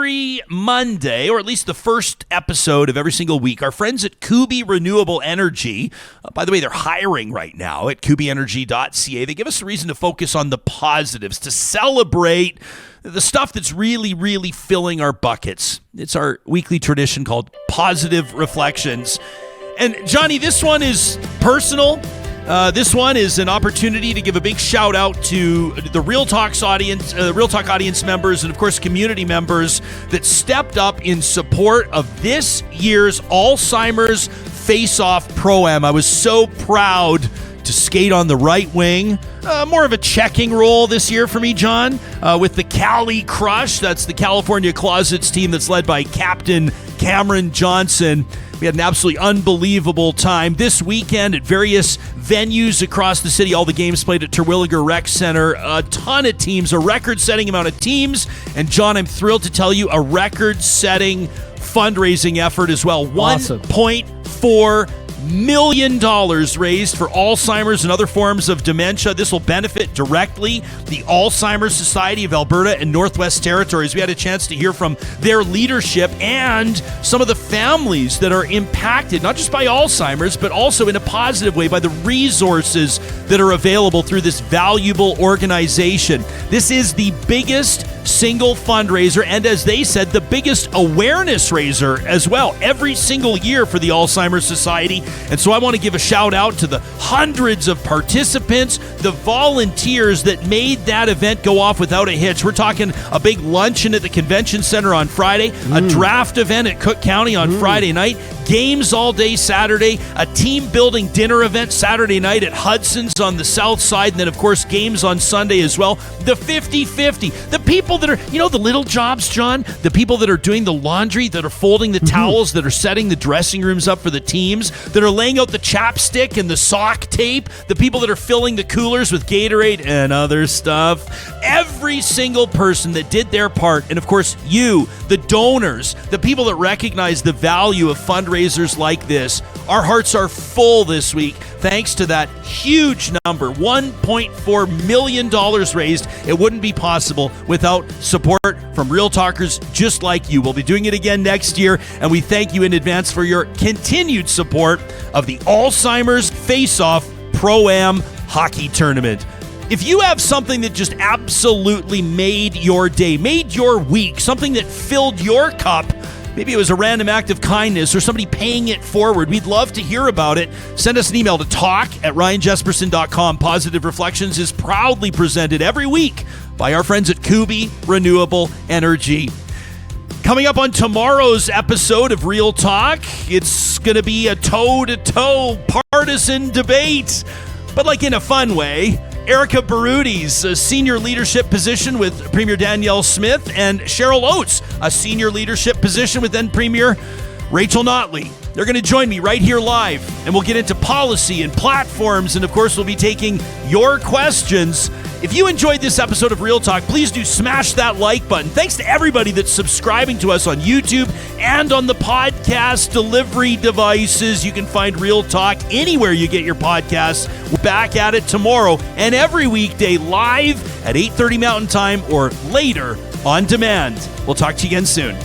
every Monday, or at least the first episode of every single week, our friends at Kuby Renewable Energy, by the way, they're hiring right now at kubyenergy.ca. They give us a reason to focus on the positives, to celebrate the stuff that's really, really filling our buckets. It's our weekly tradition called Positive Reflections. And Johnny, this one is personal. This one is an opportunity to give a big shout out to the Real Talk audience members and, of course, community members that stepped up in support of this year's Alzheimer's Face-Off Pro-Am. I was so proud to skate on the right wing. More of a checking role this year for me, John, with the Cali Crush. That's the California Closets team that's led by Captain Cameron Johnson. We had an absolutely unbelievable time this weekend at various venues across the city. All the games played at Terwilliger Rec Center. A ton of teams, a record-setting amount of teams. And, John, I'm thrilled to tell you, a record-setting fundraising effort as well. Awesome. $1.4 million raised for Alzheimer's and other forms of dementia. This will benefit directly the Alzheimer's Society of Alberta and Northwest Territories. We had a chance to hear from their leadership and some of the families that are impacted, not just by Alzheimer's, but also in a positive way by the resources that are available through this valuable organization. This is the biggest single fundraiser, and as they said, the biggest awareness raiser as well, every single year for the Alzheimer's Society. And so I want to give a shout out to the hundreds of participants, the volunteers that made that event go off without a hitch. We're talking a big luncheon at the convention center on Friday, a draft event at Cook County on Friday night, games all day Saturday, a team-building dinner event Saturday night at Hudson's on the south side, and then, of course, games on Sunday as well. The 50-50. The people that are, the little jobs, John, the people that are doing the laundry, that are folding the towels, that are setting the dressing rooms up for the teams, that are laying out the chapstick and the sock tape, the people that are filling the coolers with Gatorade and other stuff. Every single person that did their part, and, of course, you, the donors, the people that recognize the value of fundraisers like this. Our hearts are full this week thanks to that huge number, $1.4 million raised. It wouldn't be possible without support from Real Talkers just like you. We'll be doing it again next year, and we thank you in advance for your continued support of the Alzheimer's Face-Off Pro-Am Hockey Tournament. If you have something that just absolutely made your day, made your week, something that filled your cup, maybe it was a random act of kindness or somebody paying it forward, we'd love to hear about it. Send us an email to talk@ryanjesperson.com. Positive Reflections is proudly presented every week by our friends at Kuby Renewable Energy. Coming up on tomorrow's episode of Real Talk, it's going to be a toe-to-toe partisan debate, but like in a fun way. Erica Baruti's a senior leadership position with Premier Danielle Smith, and Cheryl Oates, a senior leadership position with then Premier Rachel Notley. They're going to join me right here live, and we'll get into policy and platforms, and of course we'll be taking your questions. If you enjoyed this episode of Real Talk, please do smash that like button. Thanks to everybody that's subscribing to us on YouTube and on the podcast delivery devices. You can find Real Talk anywhere you get your podcasts. We're back at it tomorrow and every weekday live at 8:30 Mountain Time or later on demand. We'll talk to you again soon.